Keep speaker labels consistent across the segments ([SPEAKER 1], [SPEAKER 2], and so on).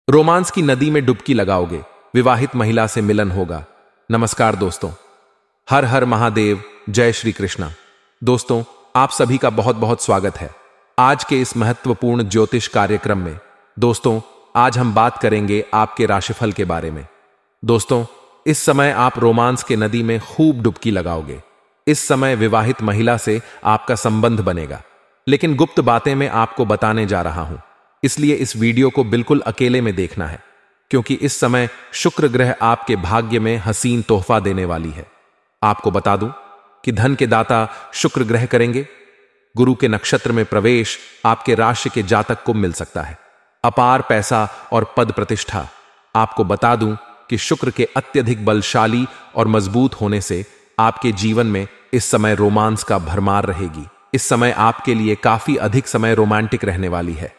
[SPEAKER 1] Romance की नदी में डुबकी लगाओगे, विवाहित महिला से मिलन होगा। नमस्कार दोस्तों, हर हर महादेव, जय श्री कृष्णा। दोस्तों, आप सभी का बहुत बहुत स्वागत है आज के इस महत्वपूर्ण ज्योतिष कार्यक्रम में। दोस्तों, आज हम बात करेंगे आपके राशिफल के बारे में। दोस्तों, इस समय आप रोमांस के नदी में खूब डुबकी लगाओगे। इस समय विवाहित महिला से आपका संबंध बनेगा, लेकिन गुप्त बातें मैं आपको बताने जा रहा हूं, इसलिए इस वीडियो को बिल्कुल अकेले में देखना है, क्योंकि इस समय शुक्र ग्रह आपके भाग्य में हसीन तोहफा देने वाली है। आपको बता दूं कि धन के दाता शुक्र ग्रह करेंगे। गुरु के नक्षत्र में प्रवेश आपके राशि के जातक को मिल सकता है। अपार पैसा और पद प्रतिष्ठा। आपको बता दूं कि शुक्र के अत्यधिक बलशाली और मजबूत होने से आपके जीवन में इस समय रोमांस का भरमार रहेगी। इस समय आपके लिए काफी अधिक समय रोमांटिक रहने वाली है।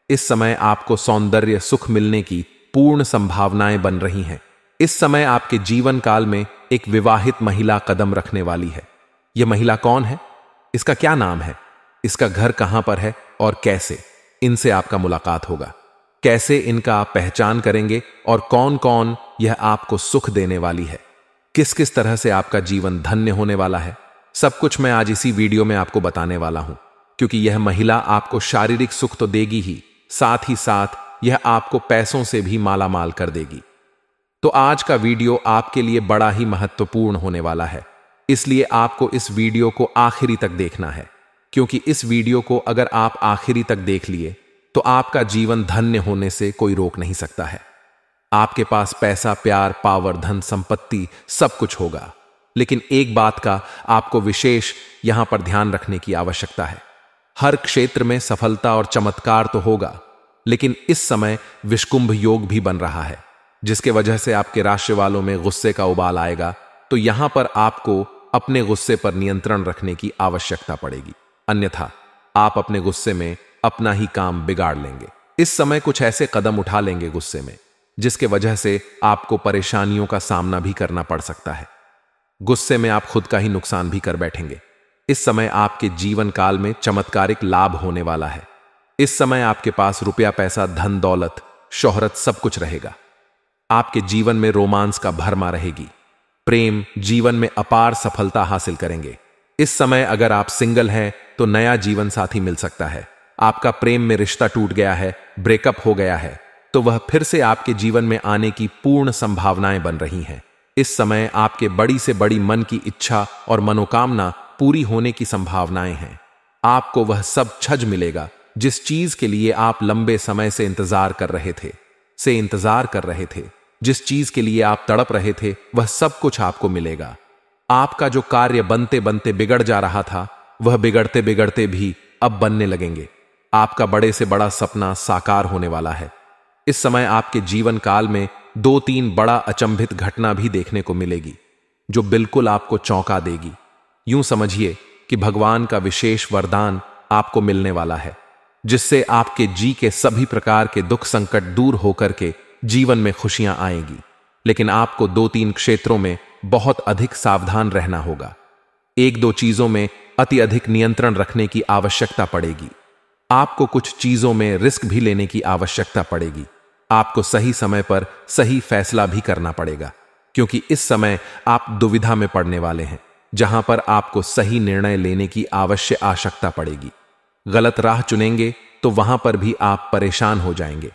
[SPEAKER 1] इस समय आपको सौंदर्य सुख मिलने की पूर्ण संभावनाएं बन रही हैं। इस समय आपके जीवन काल में एक विवाहित महिला कदम रखने वाली है। यह महिला कौन है, इसका क्या नाम है, इसका घर कहां पर है और कैसे इनसे आपका मुलाकात होगा, कैसे इनका आप पहचान करेंगे और कौन कौन यह आपको सुख देने वाली है, किस किस तरह से आपका जीवन धन्य होने वाला है, सब कुछ मैं आज इसी वीडियो में आपको बताने वाला हूं। क्योंकि यह महिला आपको शारीरिक सुख तो देगी ही, साथ ही साथ यह आपको पैसों से भी मालामाल कर देगी। तो आज का वीडियो आपके लिए बड़ा ही महत्वपूर्ण होने वाला है, इसलिए आपको इस वीडियो को आखिरी तक देखना है। क्योंकि इस वीडियो को अगर आप आखिरी तक देख लिए तो आपका जीवन धन्य होने से कोई रोक नहीं सकता है। आपके पास पैसा, प्यार, पावर, धन, संपत्ति सब कुछ होगा, लेकिन एक बात का आपको विशेष यहां पर ध्यान रखने की आवश्यकता है। हर क्षेत्र में सफलता और चमत्कार तो होगा, लेकिन इस समय विषकुंभ योग भी बन रहा है, जिसके वजह से आपके राशि वालों में गुस्से का उबाल आएगा। तो यहां पर आपको अपने गुस्से पर नियंत्रण रखने की आवश्यकता पड़ेगी, अन्यथा आप अपने गुस्से में अपना ही काम बिगाड़ लेंगे। इस समय कुछ ऐसे कदम उठा लेंगे गुस्से में, जिसके वजह से आपको परेशानियों का सामना भी करना पड़ सकता है। गुस्से में आप खुद का ही नुकसान भी कर बैठेंगे। इस समय आपके जीवन काल में चमत्कारिक लाभ होने वाला है। इस समय आपके पास रुपया, पैसा, धन, दौलत, शोहरत सब कुछ रहेगा। आपके जीवन में रोमांस का भरमा रहेगी। प्रेम जीवन में अपार सफलता हासिल करेंगे। इस समय अगर आप सिंगल हैं तो नया जीवन साथी मिल सकता है। आपका प्रेम में रिश्ता टूट गया है, ब्रेकअप हो गया है, तो वह फिर से आपके जीवन में आने की पूर्ण संभावनाएं बन रही हैं। इस समय आपके बड़ी से बड़ी मन की इच्छा और मनोकामना पूरी होने की संभावनाएं हैं। आपको वह सब छज मिलेगा जिस चीज के लिए आप लंबे समय से इंतजार कर रहे थे, जिस चीज के लिए आप तड़प रहे थे, वह सब कुछ आपको मिलेगा। आपका जो कार्य बनते बनते बिगड़ जा रहा था, वह बिगड़ते बिगड़ते भी अब बनने लगेंगे। आपका बड़े से बड़ा सपना साकार होने वाला है। इस समय आपके जीवन काल में 2-3 बड़ा अचंभित घटना भी देखने को मिलेगी, जो बिल्कुल आपको चौंका देगी। यूं समझिए कि भगवान का विशेष वरदान आपको मिलने वाला है, जिससे आपके जी के सभी प्रकार के दुख संकट दूर होकर के जीवन में खुशियां आएंगी। लेकिन आपको 2-3 क्षेत्रों में बहुत अधिक सावधान रहना होगा। 1-2 चीजों में अति अधिक नियंत्रण रखने की आवश्यकता पड़ेगी। आपको कुछ चीजों में रिस्क भी लेने की आवश्यकता पड़ेगी। आपको सही समय पर सही फैसला भी करना पड़ेगा, क्योंकि इस समय आप दुविधा में पड़ने वाले हैं, जहां पर आपको सही निर्णय लेने की आवश्यक आवश्यकता पड़ेगी। गलत राह चुनेंगे तो वहां पर भी आप परेशान हो जाएंगे।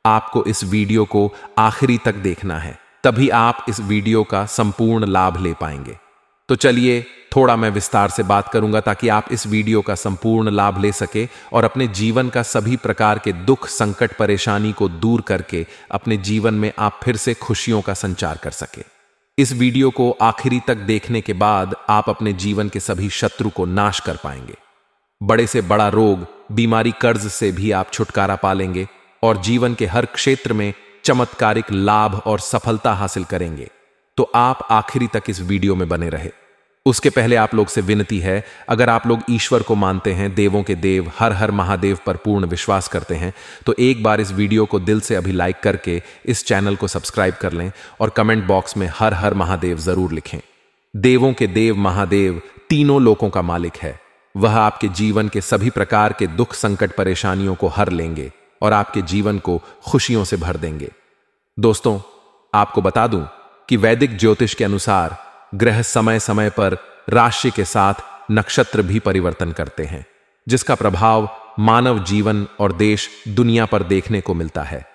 [SPEAKER 1] आपको इस वीडियो को आखिरी तक देखना है, तभी आप इस वीडियो का संपूर्ण लाभ ले पाएंगे। तो चलिए थोड़ा मैं विस्तार से बात करूंगा, ताकि आप इस वीडियो का संपूर्ण लाभ ले सके और अपने जीवन का सभी प्रकार के दुख, संकट, परेशानी को दूर करके अपने जीवन में आप फिर से खुशियों का संचार कर सके। इस वीडियो को आखिरी तक देखने के बाद आप अपने जीवन के सभी शत्रु को नाश कर पाएंगे। बड़े से बड़ा रोग, बीमारी, कर्ज से भी आप छुटकारा पा लेंगे और जीवन के हर क्षेत्र में चमत्कारिक लाभ और सफलता हासिल करेंगे। तो आप आखिरी तक इस वीडियो में बने रहे। उसके पहले आप लोग से विनती है, अगर आप लोग ईश्वर को मानते हैं, देवों के देव हर हर महादेव पर पूर्ण विश्वास करते हैं, तो एक बार इस वीडियो को दिल से अभी लाइक करके इस चैनल को सब्सक्राइब कर लें और कमेंट बॉक्स में हर हर महादेव जरूर लिखें। देवों के देव महादेव तीनों लोकों का मालिक है। वह आपके जीवन के सभी प्रकार के दुख, संकट, परेशानियों को हर लेंगे। और आपके जीवन को खुशियों से भर देंगे। दोस्तों, आपको बता दूं कि वैदिक ज्योतिष के अनुसार ग्रह समय समय पर राशि के साथ नक्षत्र भी परिवर्तन करते हैं, जिसका प्रभाव मानव जीवन और देश दुनिया पर देखने को मिलता है।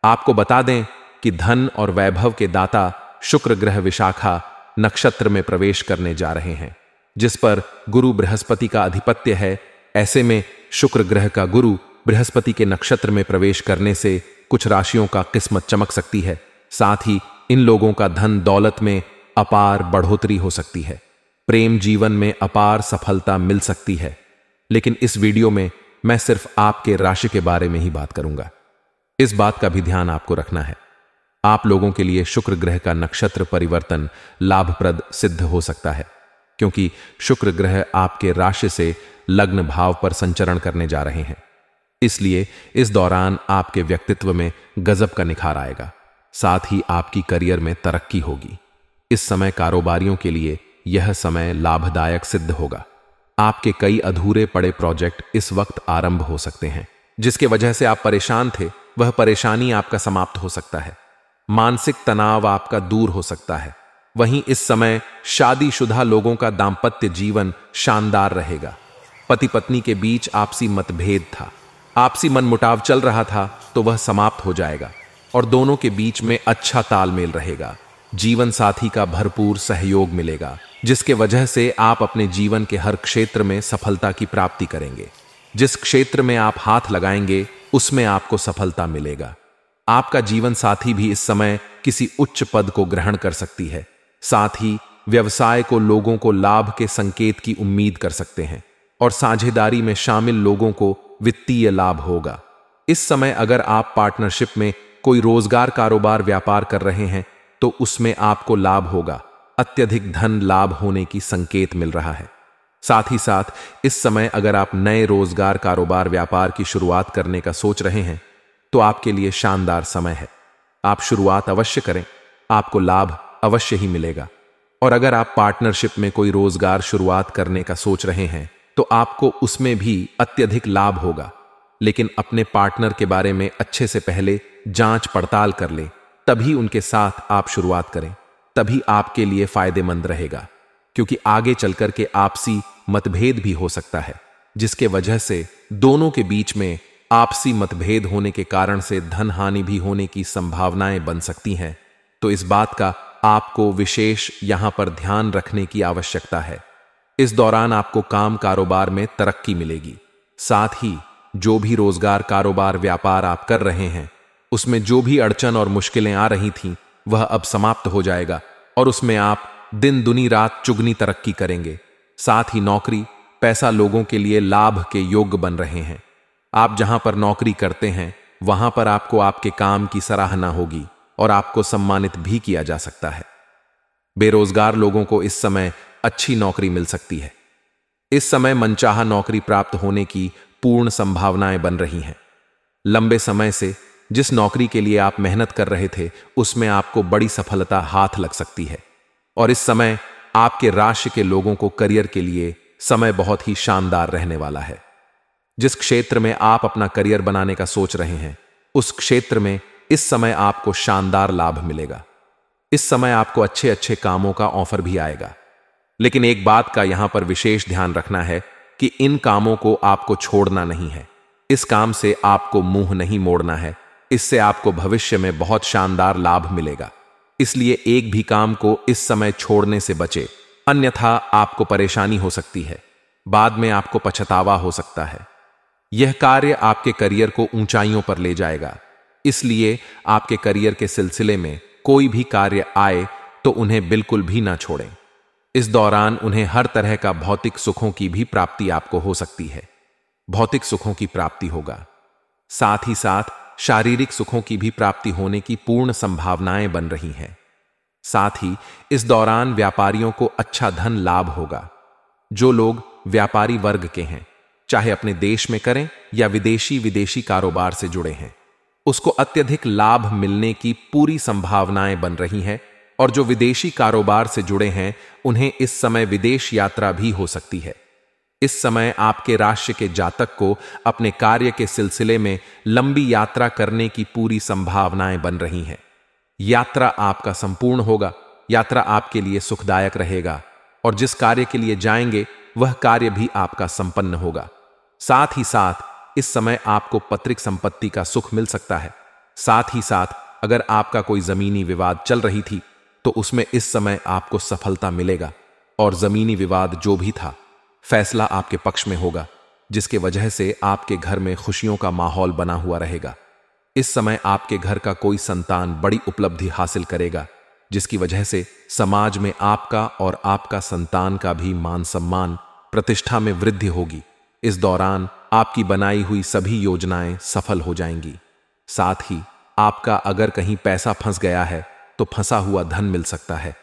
[SPEAKER 1] आपको बता दें कि धन और वैभव के दाता शुक्र ग्रह विशाखा नक्षत्र में प्रवेश करने जा रहे हैं, जिस पर गुरु बृहस्पति का आधिपत्य है। ऐसे में शुक्र ग्रह का गुरु बृहस्पति के नक्षत्र में प्रवेश करने से कुछ राशियों का किस्मत चमक सकती है। साथ ही इन लोगों का धन दौलत में अपार बढ़ोतरी हो सकती है, प्रेम जीवन में अपार सफलता मिल सकती है। लेकिन इस वीडियो में मैं सिर्फ आपके राशि के बारे में ही बात करूंगा। इस बात का भी ध्यान आपको रखना है, आप लोगों के लिए शुक्र ग्रह का नक्षत्र परिवर्तन लाभप्रद सिद्ध हो सकता है, क्योंकि शुक्र ग्रह आपके राशि से लग्न भाव पर संचरण करने जा रहे हैं। इसलिए इस दौरान आपके व्यक्तित्व में गजब का निखार आएगा, साथ ही आपकी करियर में तरक्की होगी। इस समय कारोबारियों के लिए यह समय लाभदायक सिद्ध होगा। आपके कई अधूरे पड़े प्रोजेक्ट इस वक्त आरंभ हो सकते हैं। जिसके वजह से आप परेशान थे, वह परेशानी आपका समाप्त हो सकता है। मानसिक तनाव आपका दूर हो सकता है। वहीं इस समय शादीशुदा लोगों का दांपत्य जीवन शानदार रहेगा। पति पत्नी के बीच आपसी मतभेद था, आपसी मनमुटाव चल रहा था, तो वह समाप्त हो जाएगा और दोनों के बीच में अच्छा तालमेल रहेगा। जीवन साथी का भरपूर सहयोग मिलेगा, जिसके वजह से आप अपने जीवन के हर क्षेत्र में सफलता की प्राप्ति करेंगे। जिस क्षेत्र में आप हाथ लगाएंगे उसमें आपको सफलता मिलेगा। आपका जीवन साथी भी इस समय किसी उच्च पद को ग्रहण कर सकती है। साथ ही व्यवसाय को लोगों को लाभ के संकेत की उम्मीद कर सकते हैं और साझेदारी में शामिल लोगों को वित्तीय लाभ होगा। इस समय अगर आप पार्टनरशिप में कोई रोजगार कारोबार व्यापार कर रहे हैं तो उसमें आपको लाभ होगा। अत्यधिक धन लाभ होने की संकेत मिल रहा है। साथ ही साथ इस समय अगर आप नए रोजगार कारोबार व्यापार की शुरुआत करने का सोच रहे हैं तो आपके लिए शानदार समय है। आप शुरुआत अवश्य करें, आपको लाभ अवश्य ही मिलेगा। और अगर आप पार्टनरशिप में कोई रोजगार शुरुआत करने का सोच रहे हैं तो आपको उसमें भी अत्यधिक लाभ होगा। लेकिन अपने पार्टनर के बारे में अच्छे से पहले जांच पड़ताल कर लें, तभी उनके साथ आप शुरुआत करें, तभी आपके लिए फायदेमंद रहेगा। क्योंकि आगे चलकर के आपसी मतभेद भी हो सकता है, जिसके वजह से दोनों के बीच में आपसी मतभेद होने के कारण से धन हानि भी होने की संभावनाएं बन सकती हैं। तो इस बात का आपको विशेष यहां पर ध्यान रखने की आवश्यकता है। इस दौरान आपको काम कारोबार में तरक्की मिलेगी। साथ ही जो भी रोजगार कारोबार व्यापार आप कर रहे हैं उसमें जो भी अड़चन और मुश्किलें आ रही थीं वह अब समाप्त हो जाएगा और उसमें आप दिन दुनी रात चुगनी तरक्की करेंगे। साथ ही नौकरी पैसा लोगों के लिए लाभ के योग्य बन रहे हैं। आप जहां पर नौकरी करते हैं वहां पर आपको आपके काम की सराहना होगी और आपको सम्मानित भी किया जा सकता है। बेरोजगार लोगों को इस समय अच्छी नौकरी मिल सकती है। इस समय मनचाहा नौकरी प्राप्त होने की पूर्ण संभावनाएं बन रही हैं। लंबे समय से जिस नौकरी के लिए आप मेहनत कर रहे थे उसमें आपको बड़ी सफलता हाथ लग सकती है। और इस समय आपके राशि के लोगों को करियर के लिए समय बहुत ही शानदार रहने वाला है। जिस क्षेत्र में आप अपना करियर बनाने का सोच रहे हैं उस क्षेत्र में इस समय आपको शानदार लाभ मिलेगा। इस समय आपको अच्छे अच्छे कामों का ऑफर भी आएगा। लेकिन एक बात का यहां पर विशेष ध्यान रखना है कि इन कामों को आपको छोड़ना नहीं है। इस काम से आपको मुंह नहीं मोड़ना है। इससे आपको भविष्य में बहुत शानदार लाभ मिलेगा। इसलिए एक भी काम को इस समय छोड़ने से बचे, अन्यथा आपको परेशानी हो सकती है। बाद में आपको पछतावा हो सकता है। यह कार्य आपके करियर को ऊंचाइयों पर ले जाएगा। इसलिए आपके करियर के सिलसिले में कोई भी कार्य आए तो उन्हें बिल्कुल भी ना छोड़ें। इस दौरान उन्हें हर तरह का भौतिक सुखों की भी प्राप्ति आपको हो सकती है। भौतिक सुखों की प्राप्ति होगा, साथ ही साथ शारीरिक सुखों की भी प्राप्ति होने की पूर्ण संभावनाएं बन रही हैं। साथ ही इस दौरान व्यापारियों को अच्छा धन लाभ होगा। जो लोग व्यापारी वर्ग के हैं, चाहे अपने देश में करें या विदेशी कारोबार से जुड़े हैं, उसको अत्यधिक लाभ मिलने की पूरी संभावनाएं बन रही हैं। और जो विदेशी कारोबार से जुड़े हैं उन्हें इस समय विदेश यात्रा भी हो सकती है। इस समय आपके राशि के जातक को अपने कार्य के सिलसिले में लंबी यात्रा करने की पूरी संभावनाएं बन रही हैं। यात्रा आपका संपूर्ण होगा, यात्रा आपके लिए सुखदायक रहेगा और जिस कार्य के लिए जाएंगे वह कार्य भी आपका संपन्न होगा। साथ ही साथ इस समय आपको पैतृक संपत्ति का सुख मिल सकता है। साथ ही साथ अगर आपका कोई जमीनी विवाद चल रही थी तो उसमें इस समय आपको सफलता मिलेगा और जमीनी विवाद जो भी था फैसला आपके पक्ष में होगा, जिसके वजह से आपके घर में खुशियों का माहौल बना हुआ रहेगा। इस समय आपके घर का कोई संतान बड़ी उपलब्धि हासिल करेगा, जिसकी वजह से समाज में आपका और आपका संतान का भी मान सम्मान प्रतिष्ठा में वृद्धि होगी। इस दौरान आपकी बनाई हुई सभी योजनाएं सफल हो जाएंगी। साथ ही आपका अगर कहीं पैसा फंस गया है तो फंसा हुआ धन मिल सकता है।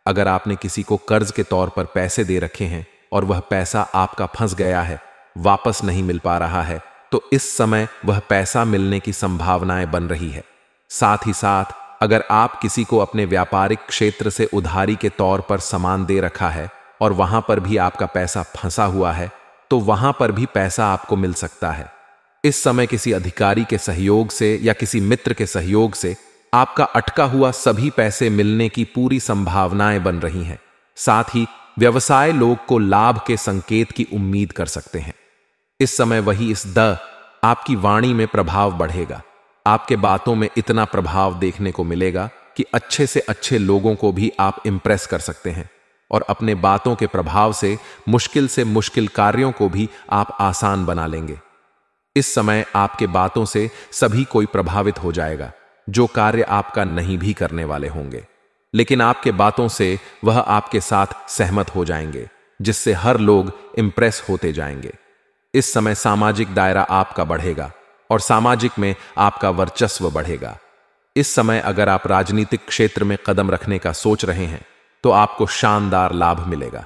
[SPEAKER 1] अगर आपने किसी को कर्ज के तौर पर पैसे दे रखे हैं और वह पैसा आपका फंस गया है, वापस नहीं मिल पा रहा है, तो इस समय वह पैसा मिलने की संभावनाएं बन रही है। साथ ही साथ अगर आप किसी को अपने व्यापारिक क्षेत्र से उधारी के तौर पर सामान दे रखा है और वहां पर भी आपका पैसा फंसा हुआ है, तो वहां पर भी पैसा आपको मिल सकता है। इस समय किसी अधिकारी के सहयोग से या किसी मित्र के सहयोग से आपका अटका हुआ सभी पैसे मिलने की पूरी संभावनाएं बन रही हैं। साथ ही व्यवसाय लोग को लाभ के संकेत की उम्मीद कर सकते हैं। इस समय वही इस आपकी वाणी में प्रभाव बढ़ेगा। आपके बातों में इतना प्रभाव देखने को मिलेगा कि अच्छे से अच्छे लोगों को भी आप इंप्रेस कर सकते हैं और अपने बातों के प्रभाव से मुश्किल कार्यों को भी आप आसान बना लेंगे। इस समय आपके बातों से सभी कोई प्रभावित हो जाएगा, जो कार्य आपका नहीं भी करने वाले होंगे, लेकिन आपके बातों से वह आपके साथ सहमत हो जाएंगे, जिससे हर लोग इंप्रेस होते जाएंगे। इस समय सामाजिक दायरा आपका बढ़ेगा और सामाजिक में आपका वर्चस्व बढ़ेगा। इस समय अगर आप राजनीतिक क्षेत्र में कदम रखने का सोच रहे हैं तो आपको शानदार लाभ मिलेगा।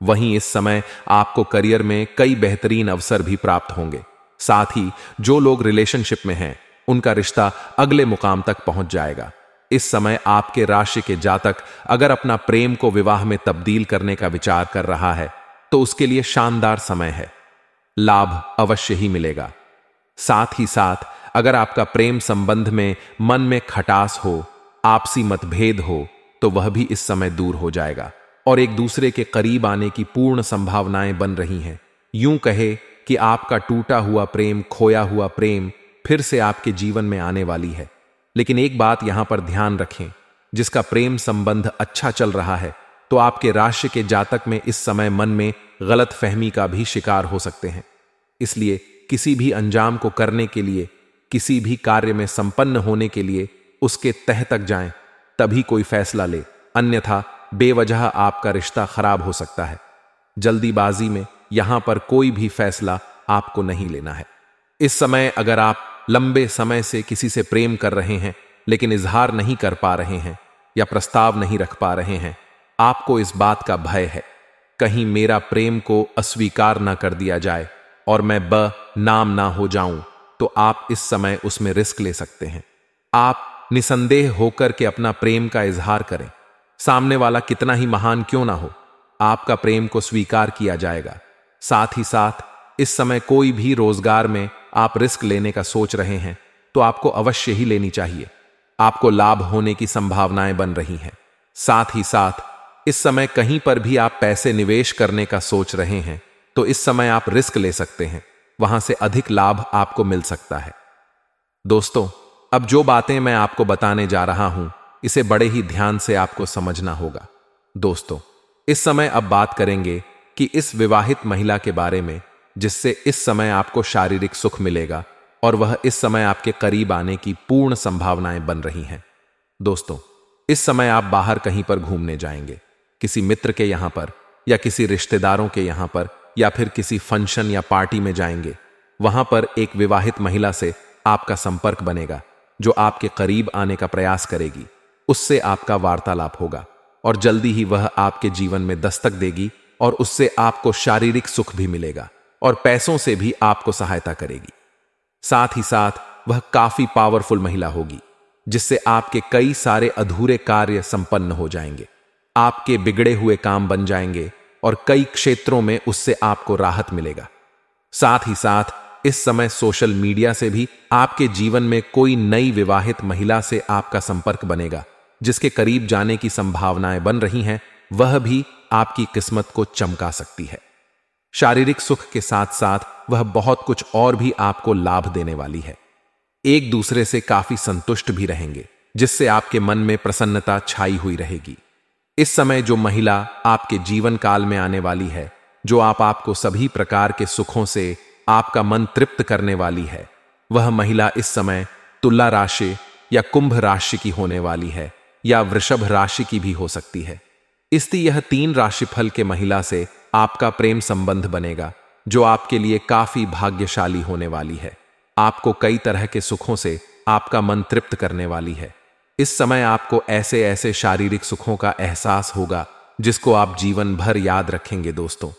[SPEAKER 1] वहीं इस समय आपको करियर में कई बेहतरीन अवसर भी प्राप्त होंगे। साथ ही जो लोग रिलेशनशिप में हैं उनका रिश्ता अगले मुकाम तक पहुंच जाएगा। इस समय आपके राशि के जातक अगर अपना प्रेम को विवाह में तब्दील करने का विचार कर रहा है तो उसके लिए शानदार समय है, लाभ अवश्य ही मिलेगा। साथ ही साथ अगर आपका प्रेम संबंध में मन में खटास हो, आपसी मतभेद हो, तो वह भी इस समय दूर हो जाएगा और एक दूसरे के करीब आने की पूर्ण संभावनाएं बन रही हैं। यूं कहे कि आपका टूटा हुआ प्रेम, खोया हुआ प्रेम फिर से आपके जीवन में आने वाली है। लेकिन एक बात यहां पर ध्यान रखें, जिसका प्रेम संबंध अच्छा चल रहा है तो आपके राशि के जातक में इस समय मन में गलत फहमी का भी शिकार हो सकते हैं। इसलिए किसी भी अंजाम को करने के लिए, किसी भी कार्य में संपन्न होने के लिए उसके तह तक जाएं, तभी कोई फैसला ले, अन्यथा बेवजह आपका रिश्ता खराब हो सकता है। जल्दीबाजी में यहां पर कोई भी फैसला आपको नहीं लेना है। इस समय अगर आप लंबे समय से किसी से प्रेम कर रहे हैं लेकिन इजहार नहीं कर पा रहे हैं या प्रस्ताव नहीं रख पा रहे हैं, आपको इस बात का भय है कहीं मेरा प्रेम को अस्वीकार ना कर दिया जाए और मैं नाम ना हो जाऊं, तो आप इस समय उसमें रिस्क ले सकते हैं। आप निसंदेह होकर के अपना प्रेम का इजहार करें। सामने वाला कितना ही महान क्यों ना हो, आपका प्रेम को स्वीकार किया जाएगा। साथ ही साथ इस समय कोई भी रोजगार में आप रिस्क लेने का सोच रहे हैं तो आपको अवश्य ही लेनी चाहिए। आपको लाभ होने की संभावनाएं बन रही हैं। साथ ही साथ इस समय कहीं पर भी आप पैसे निवेश करने का सोच रहे हैं तो इस समय आप रिस्क ले सकते हैं, वहां से अधिक लाभ आपको मिल सकता है। दोस्तों, अब जो बातें मैं आपको बताने जा रहा हूं, इसे बड़े ही ध्यान से आपको समझना होगा। दोस्तों, इस समय अब बात करेंगे कि इस विवाहित महिला के बारे में जिससे इस समय आपको शारीरिक सुख मिलेगा और वह इस समय आपके करीब आने की पूर्ण संभावनाएं बन रही हैं। दोस्तों, इस समय आप बाहर कहीं पर घूमने जाएंगे, किसी मित्र के यहां पर या किसी रिश्तेदारों के यहां पर या फिर किसी फंक्शन या पार्टी में जाएंगे। वहां पर एक विवाहित महिला से आपका संपर्क बनेगा जो आपके करीब आने का प्रयास करेगी। उससे आपका वार्तालाप होगा और जल्दी ही वह आपके जीवन में दस्तक देगी और उससे आपको शारीरिक सुख भी मिलेगा और पैसों से भी आपको सहायता करेगी। साथ ही साथ वह काफी पावरफुल महिला होगी जिससे आपके कई सारे अधूरे कार्य संपन्न हो जाएंगे, आपके बिगड़े हुए काम बन जाएंगे और कई क्षेत्रों में उससे आपको राहत मिलेगा। साथ ही साथ इस समय सोशल मीडिया से भी आपके जीवन में कोई नई विवाहित महिला से आपका संपर्क बनेगा, जिसके करीब जाने की संभावनाएं बन रही हैं। वह भी आपकी किस्मत को चमका सकती है। शारीरिक सुख के साथ साथ वह बहुत कुछ और भी आपको लाभ देने वाली है। एक दूसरे से काफी संतुष्ट भी रहेंगे, जिससे आपके मन में प्रसन्नता छाई हुई रहेगी। इस समय जो महिला आपके जीवन काल में आने वाली है, जो आपको सभी प्रकार के सुखों से आपका मन तृप्त करने वाली है, वह महिला इस समय तुला राशि या कुंभ राशि की होने वाली है, या वृषभ राशि की भी हो सकती है। इसलिए यह 3 राशिफल के महिला से आपका प्रेम संबंध बनेगा, जो आपके लिए काफी भाग्यशाली होने वाली है। आपको कई तरह के सुखों से आपका मन तृप्त करने वाली है। इस समय आपको ऐसे ऐसे शारीरिक सुखों का एहसास होगा जिसको आप जीवन भर याद रखेंगे। दोस्तों,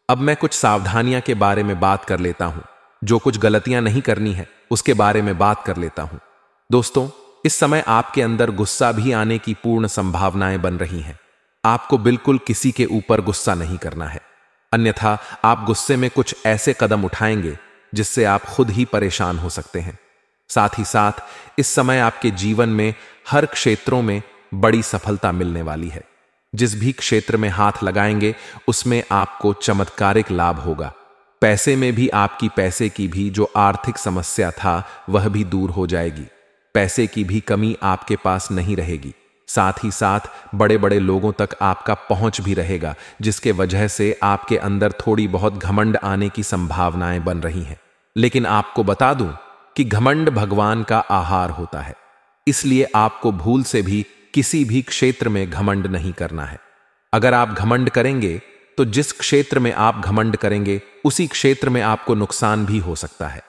[SPEAKER 1] अब मैं कुछ सावधानियां के बारे में बात कर लेता हूं। जो कुछ गलतियां नहीं करनी है उसके बारे में बात कर लेता हूं। दोस्तों, इस समय आपके अंदर गुस्सा भी आने की पूर्ण संभावनाएं बन रही हैं। आपको बिल्कुल किसी के ऊपर गुस्सा नहीं करना है, अन्यथा आप गुस्से में कुछ ऐसे कदम उठाएंगे जिससे आप खुद ही परेशान हो सकते हैं। साथ ही साथ इस समय आपके जीवन में हर क्षेत्रों में बड़ी सफलता मिलने वाली है। जिस भी क्षेत्र में हाथ लगाएंगे उसमें आपको चमत्कारिक लाभ होगा। पैसे में भी आपकी पैसे की भी जो आर्थिक समस्या था वह भी दूर हो जाएगी। पैसे की भी कमी आपके पास नहीं रहेगी। साथ ही साथ बड़े बड़े लोगों तक आपका पहुंच भी रहेगा, जिसके वजह से आपके अंदर थोड़ी बहुत घमंड आने की संभावनाएं बन रही हैं। लेकिन आपको बता दूं कि घमंड भगवान का आहार होता है, इसलिए आपको भूल से भी किसी भी क्षेत्र में घमंड नहीं करना है। अगर आप घमंड करेंगे तो जिस क्षेत्र में आप घमंड करेंगे उसी क्षेत्र में आपको नुकसान भी हो सकता है।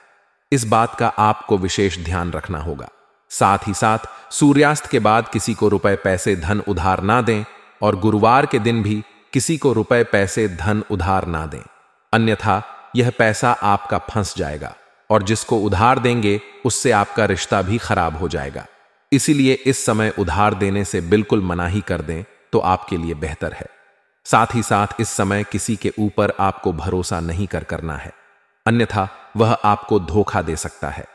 [SPEAKER 1] इस बात का आपको विशेष ध्यान रखना होगा। साथ ही साथ सूर्यास्त के बाद किसी को रुपए पैसे धन उधार ना दें, और गुरुवार के दिन भी किसी को रुपए पैसे धन उधार ना दें, अन्यथा यह पैसा आपका फंस जाएगा और जिसको उधार देंगे उससे आपका रिश्ता भी खराब हो जाएगा। इसीलिए इस समय उधार देने से बिल्कुल मनाही कर दें तो आपके लिए बेहतर है। साथ ही साथ इस समय किसी के ऊपर आपको भरोसा नहीं करना है, अन्यथा वह आपको धोखा दे सकता है।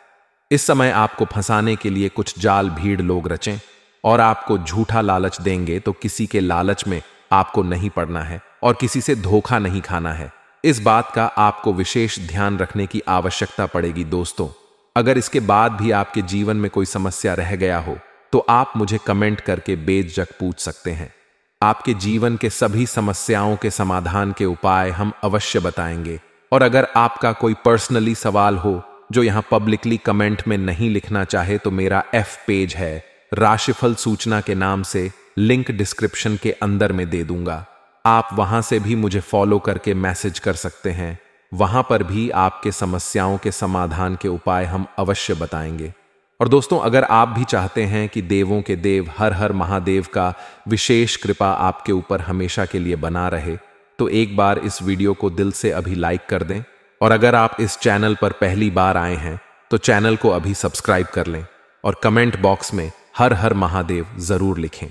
[SPEAKER 1] इस समय आपको फंसाने के लिए कुछ जाल भीड़ लोग रचें और आपको झूठा लालच देंगे, तो किसी के लालच में आपको नहीं पड़ना है और किसी से धोखा नहीं खाना है। इस बात का आपको विशेष ध्यान रखने की आवश्यकता पड़ेगी। दोस्तों, अगर इसके बाद भी आपके जीवन में कोई समस्या रह गया हो तो आप मुझे कमेंट करके बेझिझक पूछ सकते हैं। आपके जीवन के सभी समस्याओं के समाधान के उपाय हम अवश्य बताएंगे। और अगर आपका कोई पर्सनली सवाल हो जो यहां पब्लिकली कमेंट में नहीं लिखना चाहे, तो मेरा पेज है राशिफल सूचना के नाम से, लिंक डिस्क्रिप्शन के अंदर में दे दूंगा। आप वहां से भी मुझे फॉलो करके मैसेज कर सकते हैं। वहां पर भी आपके समस्याओं के समाधान के उपाय हम अवश्य बताएंगे। और दोस्तों, अगर आप भी चाहते हैं कि देवों के देव हर हर महादेव का विशेष कृपा आपके ऊपर हमेशा के लिए बना रहे, तो एक बार इस वीडियो को दिल से अभी लाइक कर दें। और अगर आप इस चैनल पर पहली बार आए हैं तो चैनल को अभी सब्सक्राइब कर लें और कमेंट बॉक्स में हर हर महादेव जरूर लिखें।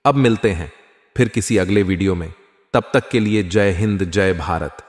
[SPEAKER 1] अब मिलते हैं फिर किसी अगले वीडियो में। तब तक के लिए जय हिंद, जय भारत।